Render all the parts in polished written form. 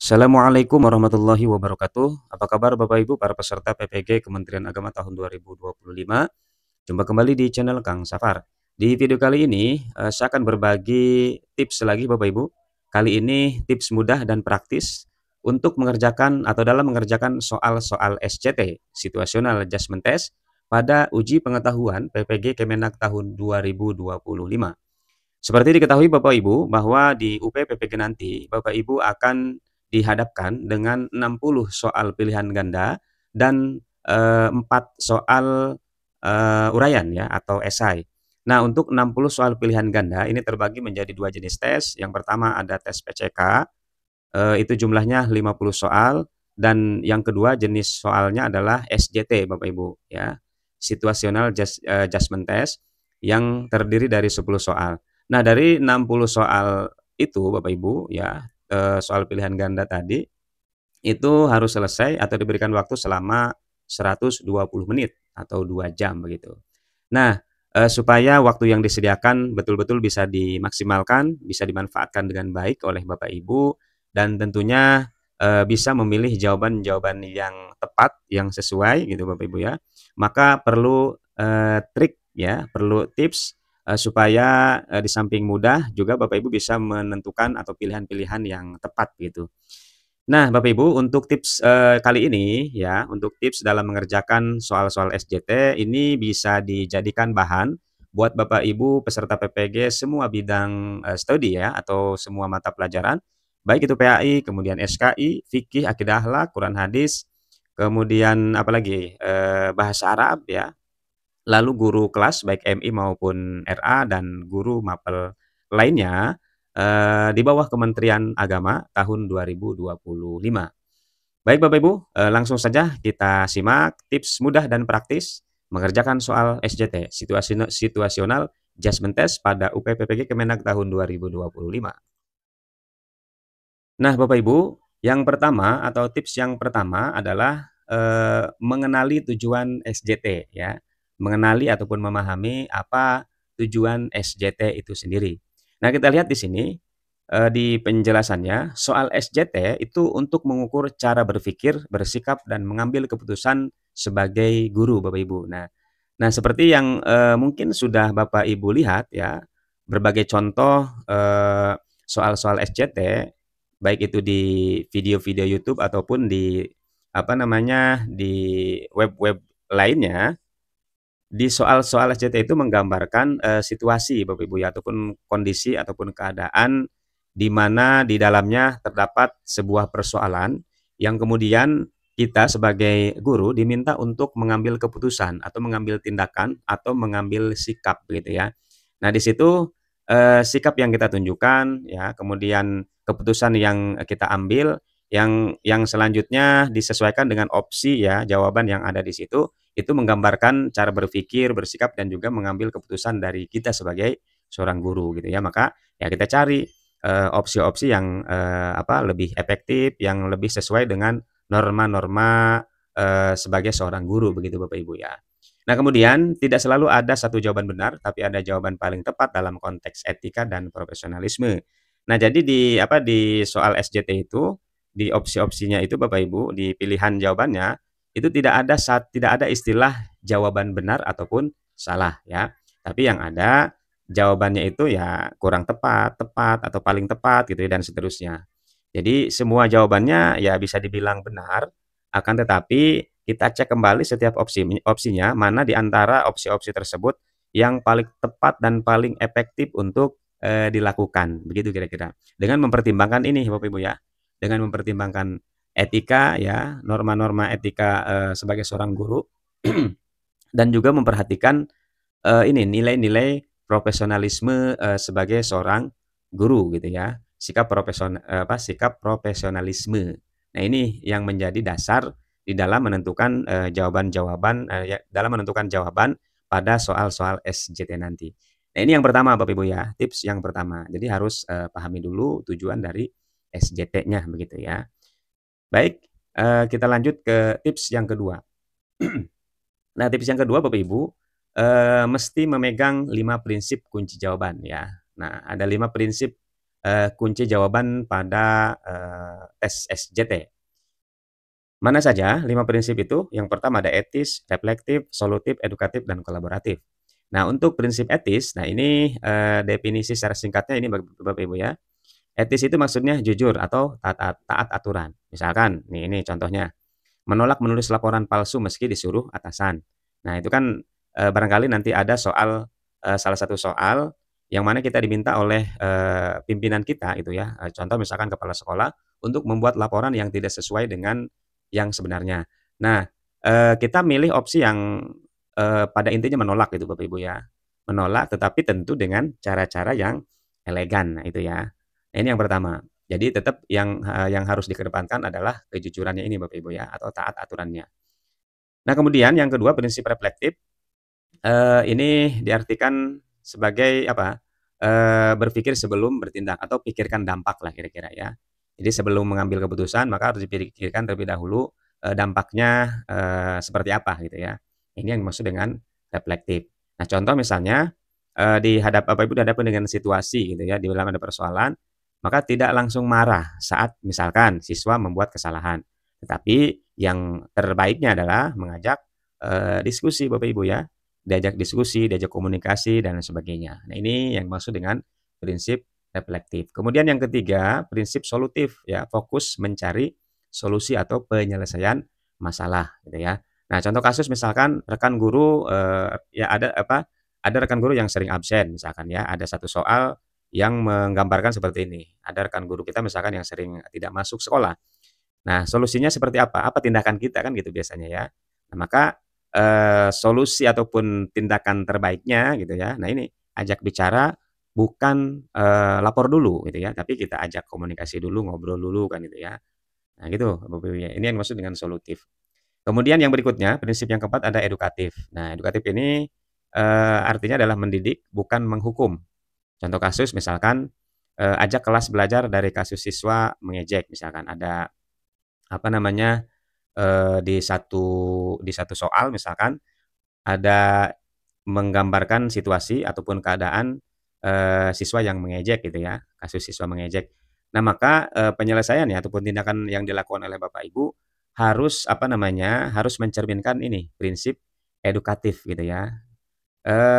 Assalamualaikum warahmatullahi wabarakatuh. Apa kabar Bapak Ibu para peserta PPG Kementerian Agama tahun 2025? Jumpa kembali di channel Kang Safar. Di video kali ini saya akan berbagi tips lagi Bapak Ibu. Kali ini tips mudah dan praktis untuk mengerjakan atau dalam mengerjakan soal-soal SCT, Situational Adjustment Test, pada uji pengetahuan PPG Kemenak tahun 2025. Seperti diketahui Bapak Ibu bahwa di UP PPG nanti Bapak Ibu akan dihadapkan dengan 60 soal pilihan ganda dan 4 soal uraian ya atau esai. Nah, untuk 60 soal pilihan ganda ini terbagi menjadi dua jenis tes. Yang pertama ada tes PCK, itu jumlahnya 50 soal, dan yang kedua jenis soalnya adalah SJT Bapak Ibu ya, Situational Adjustment Test, yang terdiri dari 10 soal. Nah, dari 60 soal itu Bapak Ibu ya, soal pilihan ganda tadi, itu harus selesai atau diberikan waktu selama 120 menit atau 2 jam begitu. Nah, supaya waktu yang disediakan betul-betul bisa dimaksimalkan, bisa dimanfaatkan dengan baik oleh Bapak Ibu, dan tentunya, bisa memilih jawaban-jawaban yang tepat, yang sesuai gitu Bapak Ibu ya, maka perlu, trik ya, perlu tips, supaya, di samping mudah juga Bapak Ibu bisa menentukan atau pilihan-pilihan yang tepat gitu. Nah, Bapak Ibu, untuk tips, kali ini ya, untuk tips dalam mengerjakan soal-soal SJT ini bisa dijadikan bahan buat Bapak Ibu peserta PPG semua bidang, studi ya, atau semua mata pelajaran, baik itu PAI, kemudian SKI, fikih, akidah akhlak, Quran hadis, kemudian apalagi, bahasa Arab ya, lalu guru kelas baik MI maupun RA dan guru mapel lainnya, di bawah Kementerian Agama tahun 2025. Baik Bapak Ibu, langsung saja kita simak tips mudah dan praktis mengerjakan soal SJT, Situational Adjustment Test pada UP PPG Kemenak tahun 2025. Nah, Bapak Ibu, yang pertama atau tips yang pertama adalah, mengenali tujuan SJT ya, mengenali ataupun memahami apa tujuan SJT itu sendiri. Nah, kita lihat di sini, di penjelasannya, soal SJT itu untuk mengukur cara berpikir, bersikap, dan mengambil keputusan sebagai guru, Bapak Ibu. Nah, seperti yang, mungkin sudah Bapak Ibu lihat ya, berbagai contoh, soal-soal SJT, baik itu di video-video YouTube ataupun di, apa namanya, di web-web lainnya, di soal-soal SJT itu menggambarkan, situasi Bapak Ibu ya, ataupun kondisi ataupun keadaan di mana di dalamnya terdapat sebuah persoalan yang kemudian kita sebagai guru diminta untuk mengambil keputusan atau mengambil tindakan atau mengambil sikap gitu ya. Nah, di situ, sikap yang kita tunjukkan ya, kemudian keputusan yang kita ambil, yang selanjutnya disesuaikan dengan opsi ya, jawaban yang ada di situ, itu menggambarkan cara berpikir, bersikap, dan juga mengambil keputusan dari kita sebagai seorang guru gitu ya. Maka ya kita cari, opsi-opsi yang, lebih efektif, yang lebih sesuai dengan norma-norma, sebagai seorang guru begitu Bapak Ibu ya. Nah, kemudian tidak selalu ada satu jawaban benar, tapi ada jawaban paling tepat dalam konteks etika dan profesionalisme. Nah, jadi di soal SJT itu, di opsi-opsinya itu Bapak Ibu, di pilihan jawabannya, itu tidak ada istilah jawaban benar ataupun salah ya. Tapi yang ada jawabannya itu ya kurang tepat, tepat, atau paling tepat gitu ya, dan seterusnya. Jadi semua jawabannya ya bisa dibilang benar, akan tetapi kita cek kembali setiap opsinya, mana di antara opsi-opsi tersebut yang paling tepat dan paling efektif untuk, dilakukan, begitu kira-kira. Dengan mempertimbangkan ini Bapak Ibu ya, dengan mempertimbangkan etika ya, norma-norma etika, sebagai seorang guru dan juga memperhatikan, ini nilai-nilai profesionalisme, sebagai seorang guru gitu ya, sikap profesionalisme. Nah, ini yang menjadi dasar di dalam menentukan, jawaban-jawaban, dalam menentukan jawaban pada soal-soal SJT nanti. Nah, ini yang pertama Bapak Ibu ya, tips yang pertama. Jadi harus, pahami dulu tujuan dari SJT-nya begitu ya. Baik, kita lanjut ke tips yang kedua. Nah, tips yang kedua Bapak Ibu, mesti memegang 5 prinsip kunci jawaban ya. Nah, ada 5 prinsip, kunci jawaban pada, tes SJT. Mana saja 5 prinsip itu? Yang pertama ada etis, reflektif, solutif, edukatif, dan kolaboratif. Nah, untuk prinsip etis, nah ini, definisi secara singkatnya ini Bapak Ibu ya. Etis itu maksudnya jujur atau taat aturan. Misalkan, nih ini contohnya, menolak menulis laporan palsu meski disuruh atasan. Nah, itu kan, barangkali nanti ada soal, salah satu soal yang mana kita diminta oleh, pimpinan kita gitu ya, contoh misalkan kepala sekolah untuk membuat laporan yang tidak sesuai dengan yang sebenarnya. Nah, kita milih opsi yang, pada intinya menolak gitu Bapak Ibu ya. Menolak tetapi tentu dengan cara-cara yang elegan, nah itu ya. Nah ini yang pertama. Jadi tetap yang harus dikedepankan adalah kejujurannya ini Bapak Ibu ya, atau taat aturannya. Nah kemudian yang kedua prinsip reflektif, ini diartikan sebagai apa, berpikir sebelum bertindak atau pikirkan dampak lah kira-kira ya. Jadi sebelum mengambil keputusan maka harus dipikirkan terlebih dahulu, dampaknya, seperti apa gitu ya. Ini yang dimaksud dengan reflektif. Nah contoh misalnya, Bapak Ibu dihadapkan dengan situasi gitu ya, di dalam ada persoalan, maka tidak langsung marah saat misalkan siswa membuat kesalahan. Tetapi yang terbaiknya adalah mengajak, diskusi Bapak Ibu ya. Diajak diskusi, diajak komunikasi, dan lain sebagainya. Nah, ini yang dimaksud dengan prinsip reflektif. Kemudian yang ketiga, prinsip solutif, ya, fokus mencari solusi atau penyelesaian masalah, gitu ya. Nah, contoh kasus misalkan rekan guru, ya ada rekan guru yang sering absen misalkan ya, ada satu soal yang menggambarkan seperti ini. Ada rekan guru kita misalkan yang sering tidak masuk sekolah. Nah, solusinya seperti apa? Apa tindakan kita kan gitu biasanya ya. Nah, maka, solusi ataupun tindakan terbaiknya gitu ya, nah ini ajak bicara bukan, lapor dulu gitu ya, tapi kita ajak komunikasi dulu, ngobrol dulu kan gitu ya. Nah gitu Bapak Ibu ya, ini yang maksud dengan solutif. Kemudian yang berikutnya, prinsip yang keempat ada edukatif. Nah, edukatif ini, artinya adalah mendidik bukan menghukum. Contoh kasus misalkan, ajak kelas belajar dari kasus siswa mengejek misalkan ada apa namanya, di satu soal misalkan ada menggambarkan situasi ataupun keadaan, siswa yang mengejek gitu ya, kasus siswa mengejek. Nah maka, penyelesaiannya ataupun tindakan yang dilakukan oleh Bapak Ibu harus apa namanya, harus mencerminkan ini, prinsip edukatif gitu ya.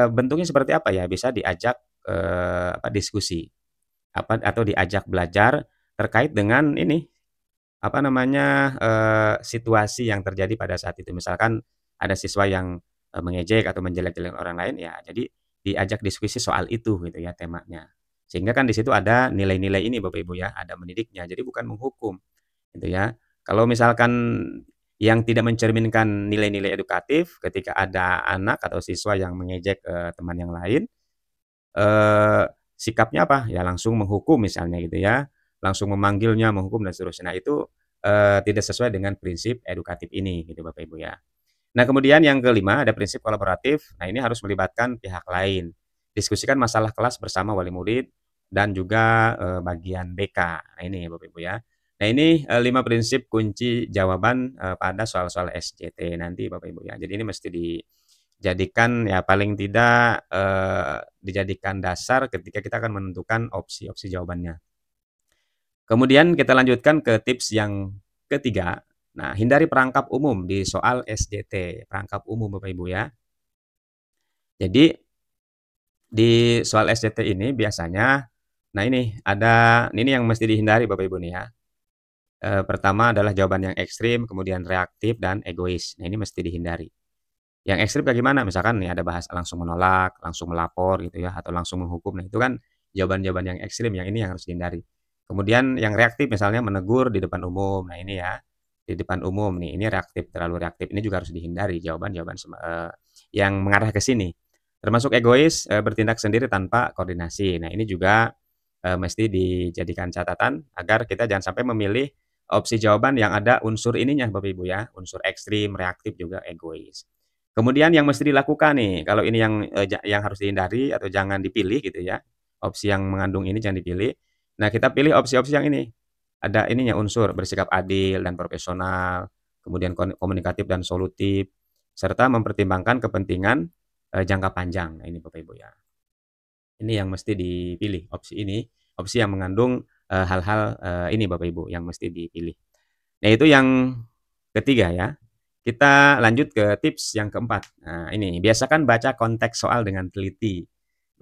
Bentuknya seperti apa ya? Bisa diajak, diskusi, atau diajak belajar terkait dengan ini, apa namanya, situasi yang terjadi pada saat itu. Misalkan ada siswa yang, mengejek atau menjelek-jelekan orang lain, ya jadi diajak diskusi soal itu gitu ya temanya. Sehingga kan di situ ada nilai-nilai ini Bapak Ibu ya, ada mendidiknya, jadi bukan menghukum gitu ya. Kalau misalkan yang tidak mencerminkan nilai-nilai edukatif ketika ada anak atau siswa yang mengejek, teman yang lain, sikapnya apa? Ya langsung menghukum misalnya gitu ya, langsung memanggilnya, menghukum dan seterusnya. Nah itu, tidak sesuai dengan prinsip edukatif ini gitu Bapak Ibu ya. Nah kemudian yang kelima ada prinsip kolaboratif. Nah ini harus melibatkan pihak lain. Diskusikan masalah kelas bersama wali murid dan juga, bagian BK. Nah ini Bapak Ibu ya. Nah ini, 5 prinsip kunci jawaban, pada soal-soal SJT nanti Bapak Ibu ya. Jadi ini mesti dijadikan ya paling tidak, dijadikan dasar ketika kita akan menentukan opsi-opsi jawabannya. Kemudian kita lanjutkan ke tips yang ketiga. Nah, hindari perangkap umum di soal SJT, perangkap umum Bapak Ibu ya. Jadi di soal SJT ini biasanya, nah ini yang mesti dihindari Bapak Ibu nih ya. Pertama adalah jawaban yang ekstrim, kemudian reaktif dan egois. Nah, ini mesti dihindari. Yang ekstrim kayak gimana? Misalkan nih ada bahas langsung menolak, langsung melapor gitu ya, atau langsung menghukum. Nah, itu kan jawaban-jawaban yang ekstrim, yang ini yang harus dihindari. Kemudian yang reaktif misalnya menegur di depan umum. Nah, ini ya, di depan umum nih, ini reaktif, terlalu reaktif. Ini juga harus dihindari jawaban-jawaban yang mengarah ke sini. Termasuk egois, bertindak sendiri tanpa koordinasi. Nah, ini juga, mesti dijadikan catatan agar kita jangan sampai memilih opsi jawaban yang ada unsur ininya Bapak Ibu ya, unsur ekstrim, reaktif, juga egois. Kemudian yang mesti dilakukan nih, kalau ini yang harus dihindari atau jangan dipilih gitu ya, opsi yang mengandung ini jangan dipilih. Nah, kita pilih opsi-opsi yang ini, ada ininya unsur bersikap adil dan profesional, kemudian komunikatif dan solutif, serta mempertimbangkan kepentingan, jangka panjang. Nah, ini Bapak Ibu ya. Ini yang mesti dipilih, opsi ini. opsi yang mengandung, hal-hal, ini Bapak Ibu yang mesti dipilih. Nah itu yang ketiga ya. Kita lanjut ke tips yang keempat. Nah ini, biasakan baca konteks soal dengan teliti.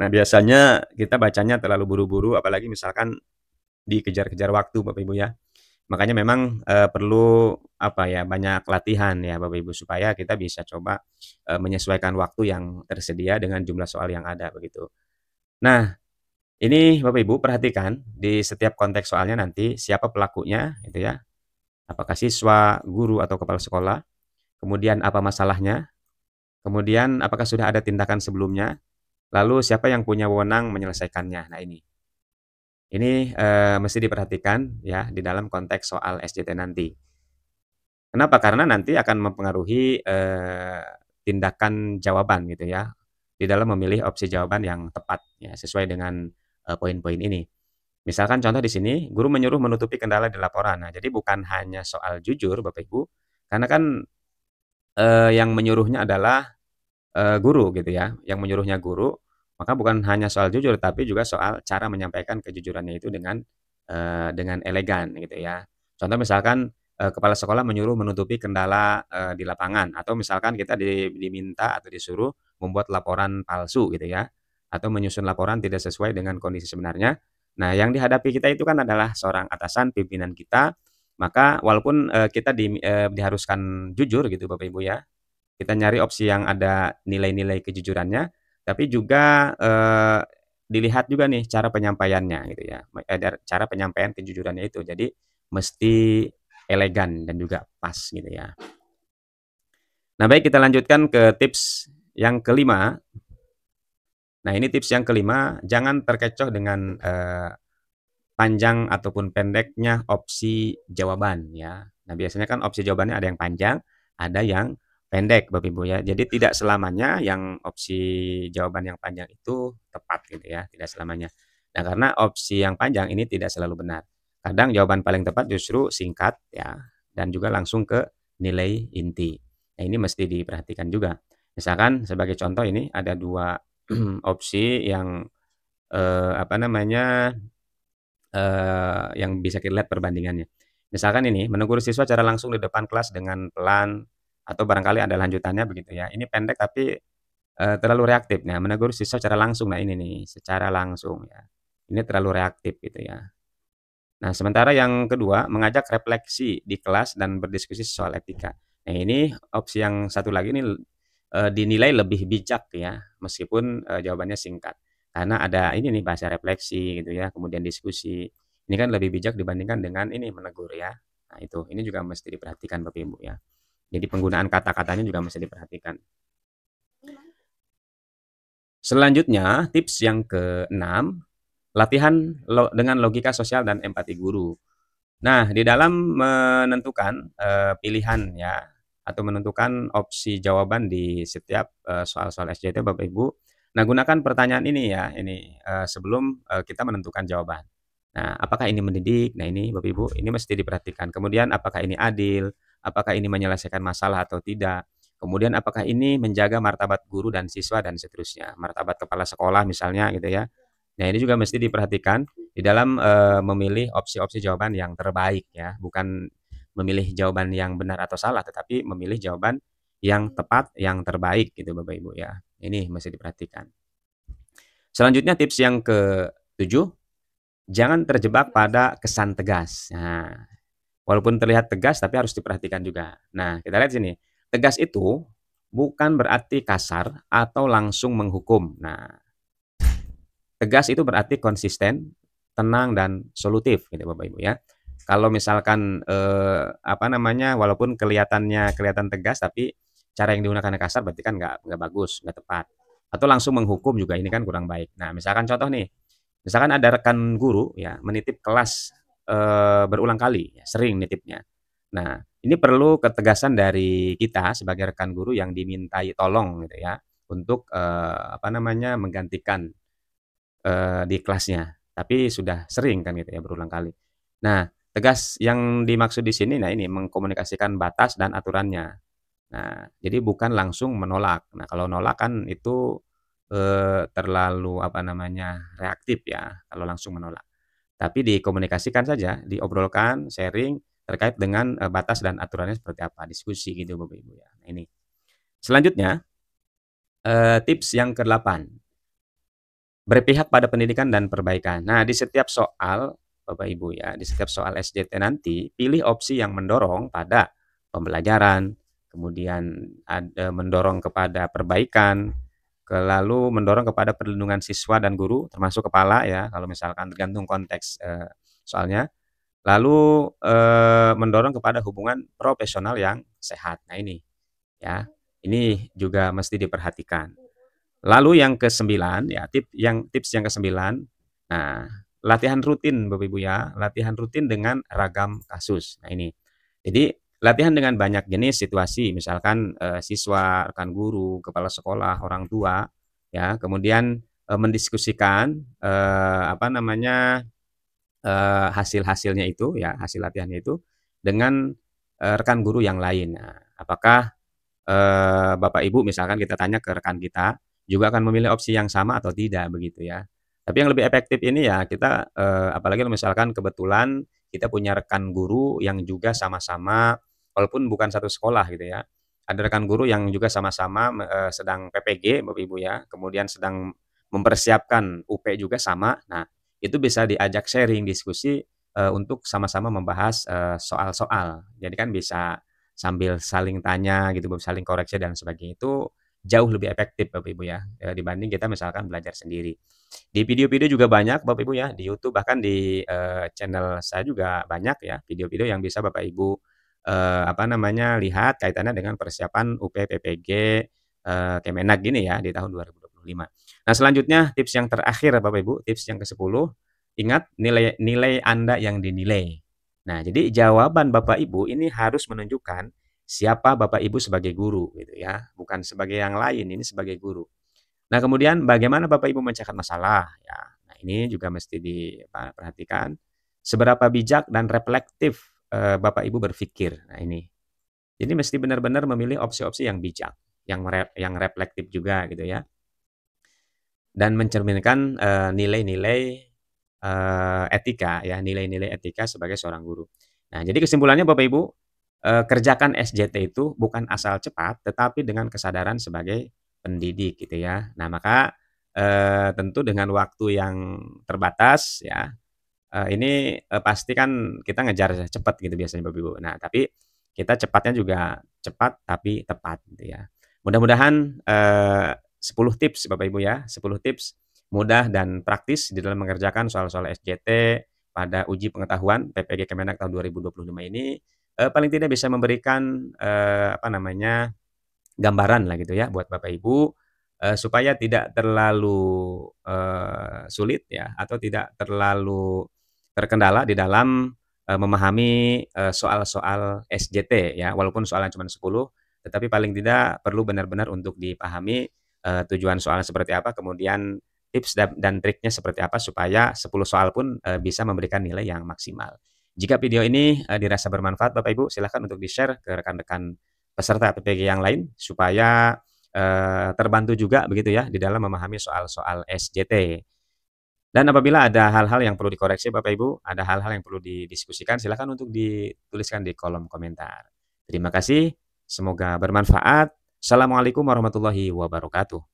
Nah biasanya kita bacanya terlalu buru-buru apalagi misalkan dikejar-kejar waktu Bapak Ibu ya. Makanya memang, perlu apa ya, banyak latihan ya Bapak Ibu supaya kita bisa coba, menyesuaikan waktu yang tersedia dengan jumlah soal yang ada begitu. Nah, ini Bapak Ibu perhatikan di setiap konteks soalnya nanti siapa pelakunya gitu ya, apakah siswa, guru, atau kepala sekolah, kemudian apa masalahnya, kemudian apakah sudah ada tindakan sebelumnya, lalu siapa yang punya wewenang menyelesaikannya. Nah ini, mesti diperhatikan ya di dalam konteks soal SJT nanti. Kenapa? Karena nanti akan mempengaruhi, tindakan jawaban gitu ya, di dalam memilih opsi jawaban yang tepat ya, sesuai dengan, poin-poin ini. Misalkan contoh di sini, guru menyuruh menutupi kendala di laporan. Nah, jadi bukan hanya soal jujur Bapak Ibu, karena kan, yang menyuruhnya adalah, guru gitu ya, yang menyuruhnya guru, maka bukan hanya soal jujur, tapi juga soal cara menyampaikan kejujurannya itu dengan elegan gitu ya. Contoh misalkan, kepala sekolah menyuruh menutupi kendala, di lapangan atau misalkan kita diminta atau disuruh membuat laporan palsu gitu ya, atau menyusun laporan tidak sesuai dengan kondisi sebenarnya. Nah, yang dihadapi kita itu kan adalah seorang atasan, pimpinan kita, maka walaupun, kita diharuskan jujur gitu Bapak Ibu ya, kita nyari opsi yang ada nilai-nilai kejujurannya, tapi juga, dilihat juga nih cara penyampaiannya gitu ya, cara penyampaian kejujurannya itu. Jadi mesti elegan dan juga pas gitu ya. Nah baik kita lanjutkan ke tips yang kelima. Nah ini tips yang kelima, jangan terkecoh dengan, panjang ataupun pendeknya opsi jawaban ya. Nah biasanya kan opsi jawabannya ada yang panjang, ada yang pendek Bapak Ibu ya. Jadi tidak selamanya yang opsi jawaban yang panjang itu tepat gitu ya, tidak selamanya. Nah karena opsi yang panjang ini tidak selalu benar. Kadang jawaban paling tepat justru singkat ya, dan juga langsung ke nilai inti. Nah ini mesti diperhatikan juga. Misalkan sebagai contoh ini ada 2 opsi yang, apa namanya, yang bisa kita lihat perbandingannya. Misalkan ini, menegur siswa secara langsung di depan kelas dengan pelan atau barangkali ada lanjutannya begitu ya. Ini pendek tapi, terlalu reaktif. Nah, menegur siswa secara langsung, nah ini nih, secara langsung ya. Ini terlalu reaktif gitu ya. Nah, sementara yang kedua, mengajak refleksi di kelas dan berdiskusi soal etika. Nah, ini opsi yang satu lagi ini, dinilai lebih bijak ya, meskipun, jawabannya singkat. Karena ada ini nih, bahasa refleksi gitu ya, kemudian diskusi. Ini kan lebih bijak dibandingkan dengan ini, menegur ya. Nah itu, ini juga mesti diperhatikan Bapak Ibu ya. Jadi penggunaan kata-katanya juga mesti diperhatikan. Selanjutnya, tips yang keenam, latihan dengan logika sosial dan empati guru. Nah, di dalam menentukan, pilihan ya, atau menentukan opsi jawaban di setiap, soal-soal SJT Bapak Ibu, nah gunakan pertanyaan ini ya, ini, sebelum, kita menentukan jawaban. Nah, apakah ini mendidik? Nah ini Bapak Ibu, ini mesti diperhatikan. Kemudian apakah ini adil? Apakah ini menyelesaikan masalah atau tidak? Kemudian apakah ini menjaga martabat guru dan siswa dan seterusnya, martabat kepala sekolah misalnya gitu ya. Nah ini juga mesti diperhatikan di dalam, memilih opsi-opsi jawaban yang terbaik ya, bukan memilih jawaban yang benar atau salah, tetapi memilih jawaban yang tepat, yang terbaik gitu Bapak Ibu ya. Ini mesti diperhatikan. Selanjutnya tips yang ke-7, jangan terjebak pada kesan tegas. Nah, walaupun terlihat tegas tapi harus diperhatikan juga. Nah, kita lihat sini, tegas itu bukan berarti kasar atau langsung menghukum. Nah, tegas itu berarti konsisten, tenang, dan solutif gitu Bapak Ibu ya. Kalau misalkan, apa namanya, walaupun kelihatan tegas, tapi cara yang digunakannya kasar berarti kan nggak bagus, nggak tepat. Atau langsung menghukum juga ini kan kurang baik. Nah, misalkan contoh nih, misalkan ada rekan guru ya menitip kelas, berulang kali, ya, sering nitipnya. Nah, ini perlu ketegasan dari kita sebagai rekan guru yang dimintai tolong gitu ya, untuk, apa namanya, menggantikan di kelasnya, tapi sudah sering kan gitu ya, berulang kali. Nah, tegas yang dimaksud di sini, nah ini mengkomunikasikan batas dan aturannya. Nah, jadi bukan langsung menolak. Nah, kalau nolak kan itu, terlalu apa namanya, reaktif ya, kalau langsung menolak. tapi dikomunikasikan saja, diobrolkan, sharing terkait dengan, batas dan aturannya seperti apa, diskusi gitu Bapak Ibu ya. Nah ini. Selanjutnya, tips yang ke-8, berpihak pada pendidikan dan perbaikan. Nah, di setiap soal Bapak Ibu ya, di setiap soal SJT nanti, pilih opsi yang mendorong pada pembelajaran, kemudian mendorong kepada perbaikan, lalu mendorong kepada perlindungan siswa dan guru, termasuk kepala ya, kalau misalkan tergantung konteks, soalnya. Lalu, mendorong kepada hubungan profesional yang sehat. Nah ini, ya, ini juga mesti diperhatikan. Lalu yang ke-9 ya, tips yang ke-9, nah, latihan rutin Bapak Ibu ya, latihan rutin dengan ragam kasus. Nah ini, jadi latihan dengan banyak jenis situasi, misalkan, siswa, rekan guru, kepala sekolah, orang tua, ya, kemudian, mendiskusikan, apa namanya, hasil-hasilnya itu ya, hasil latihannya itu dengan, rekan guru yang lain. Nah, apakah Bapak Ibu misalkan kita tanya ke rekan kita, juga akan memilih opsi yang sama atau tidak begitu ya. Tapi yang lebih efektif ini ya kita, apalagi kalau misalkan kebetulan kita punya rekan guru yang juga sama-sama walaupun bukan satu sekolah gitu ya. Ada rekan guru yang juga sama-sama sedang PPG Bapak Ibu ya, kemudian sedang mempersiapkan UP juga sama. Nah, itu bisa diajak sharing, diskusi, untuk sama-sama membahas, soal-soal. Jadi kan bisa sambil saling tanya gitu, saling koreksi dan sebagainya, itu jauh lebih efektif Bapak Ibu ya, dibanding kita misalkan belajar sendiri. Di video-video juga banyak Bapak Ibu ya, di YouTube bahkan di, channel saya juga banyak ya video-video yang bisa Bapak Ibu, apa namanya, lihat kaitannya dengan persiapan UP PPG, Kemenak gini ya di tahun 2025. Nah selanjutnya tips yang terakhir Bapak Ibu, tips yang ke-10, ingat nilai Anda yang dinilai. Nah, jadi jawaban Bapak Ibu ini harus menunjukkan siapa Bapak Ibu sebagai guru gitu ya, bukan sebagai yang lain, ini sebagai guru. Nah, kemudian bagaimana Bapak Ibu memecahkan masalah ya. Nah, ini juga mesti diperhatikan seberapa bijak dan reflektif, Bapak Ibu berpikir. Nah, ini. Jadi mesti benar-benar memilih opsi-opsi yang bijak, yang reflektif juga gitu ya, dan mencerminkan, nilai-nilai, etika ya, nilai-nilai etika sebagai seorang guru. Nah, jadi kesimpulannya Bapak Ibu, kerjakan SJT itu bukan asal cepat, tetapi dengan kesadaran sebagai pendidik gitu ya. Nah, maka, tentu dengan waktu yang terbatas ya, ini, pasti kan kita ngejar cepat gitu biasanya Bapak Ibu. Nah, tapi kita cepatnya juga cepat tapi tepat gitu ya. Mudah-mudahan, 10 tips Bapak Ibu ya, 10 tips mudah dan praktis di dalam mengerjakan soal-soal SJT pada uji pengetahuan PPG Kemenak tahun 2025 ini, paling tidak bisa memberikan, apa namanya, gambaran lah gitu ya buat Bapak Ibu, supaya tidak terlalu, sulit ya atau tidak terlalu terkendala di dalam, memahami, soal-soal SJT ya, walaupun soalnya cuma 10, tetapi paling tidak perlu benar-benar untuk dipahami, tujuan soalnya seperti apa, kemudian tips dan triknya seperti apa supaya 10 soal pun, bisa memberikan nilai yang maksimal. Jika video ini, dirasa bermanfaat Bapak Ibu, silakan untuk di-share ke rekan-rekan peserta PPG yang lain supaya, terbantu juga begitu ya di dalam memahami soal-soal SJT. Dan apabila ada hal-hal yang perlu dikoreksi Bapak Ibu, ada hal-hal yang perlu didiskusikan, silakan untuk dituliskan di kolom komentar. Terima kasih, semoga bermanfaat. Assalamualaikum warahmatullahi wabarakatuh.